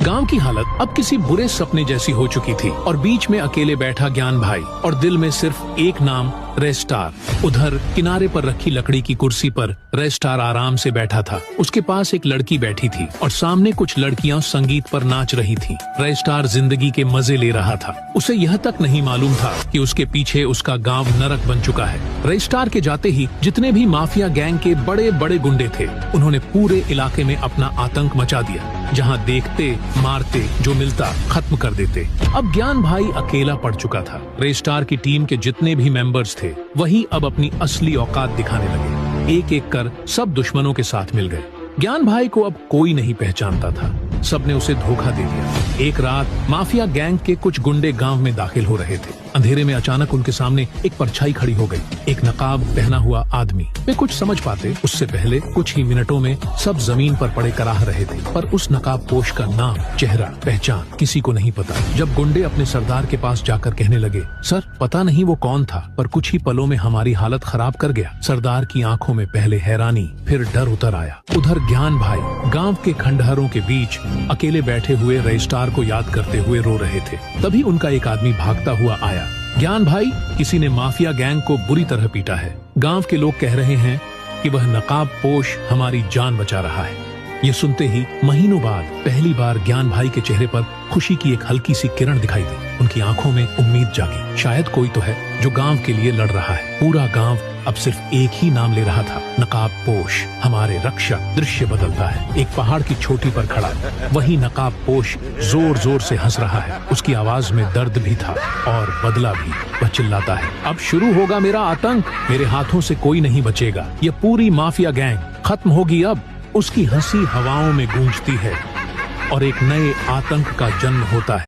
गांव की हालत अब किसी बुरे सपने जैसी हो चुकी थी और बीच में अकेले बैठा ज्ञान भाई और दिल में सिर्फ एक नाम, रेस्टार। उधर किनारे पर रखी लकड़ी की कुर्सी पर रेस्टार आराम से बैठा था। उसके पास एक लड़की बैठी थी और सामने कुछ लड़कियां संगीत पर नाच रही थीं। रेस्टार जिंदगी के मजे ले रहा था। उसे यह तक नहीं मालूम था कि उसके पीछे उसका गांव नरक बन चुका है। रेस्टार के जाते ही जितने भी माफिया गैंग के बड़े बड़े गुंडे थे, उन्होंने पूरे इलाके में अपना आतंक मचा दिया। जहां देखते मारते, जो मिलता खत्म कर देते। अब ज्ञान भाई अकेला पड़ चुका था। रेस्टार की टीम के जितने भी मेंबर्स थे, वही अब अपनी असली औकात दिखाने लगे। एक एक कर सब दुश्मनों के साथ मिल गए। ज्ञान भाई को अब कोई नहीं पहचानता था। सबने उसे धोखा दे दिया। एक रात माफिया गैंग के कुछ गुंडे गांव में दाखिल हो रहे थे। अंधेरे में अचानक उनके सामने एक परछाई खड़ी हो गई, एक नकाब पहना हुआ आदमी। वे कुछ समझ पाते उससे पहले कुछ ही मिनटों में सब जमीन पर पड़े कराह रहे थे। पर उस नकाबपोश का नाम, चेहरा, पहचान किसी को नहीं पता। जब गुंडे अपने सरदार के पास जाकर कहने लगे, सर पता नहीं वो कौन था, पर कुछ ही पलों में हमारी हालत खराब कर गया। सरदार की आंखों में पहले हैरानी, फिर डर उतर आया। उधर ज्ञान भाई गांव के खंडहरों के बीच अकेले बैठे हुए रेस्टार को याद करते हुए रो रहे थे। तभी उनका एक आदमी भागता हुआ आया। ज्ञान भाई, किसी ने माफिया गैंग को बुरी तरह पीटा है। गांव के लोग कह रहे हैं कि वह नकाबपोश हमारी जान बचा रहा है। ये सुनते ही महीनों बाद पहली बार ज्ञान भाई के चेहरे पर खुशी की एक हल्की सी किरण दिखाई दी। उनकी आंखों में उम्मीद जागी। शायद कोई तो है जो गांव के लिए लड़ रहा है। पूरा गांव अब सिर्फ एक ही नाम ले रहा था, नकाबपोश हमारे रक्षक। दृश्य बदलता है। एक पहाड़ की चोटी पर खड़ा वही नकाबपोश जोर जोर से हंस रहा है। उसकी आवाज में दर्द भी था और बदला भी। वह चिल्लाता है, अब शुरू होगा मेरा आतंक। मेरे हाथों से कोई नहीं बचेगा। ये पूरी माफिया गैंग खत्म होगी अब। उसकी हंसी हवाओं में गूंजती है और एक नए आतंक का जन्म होता है।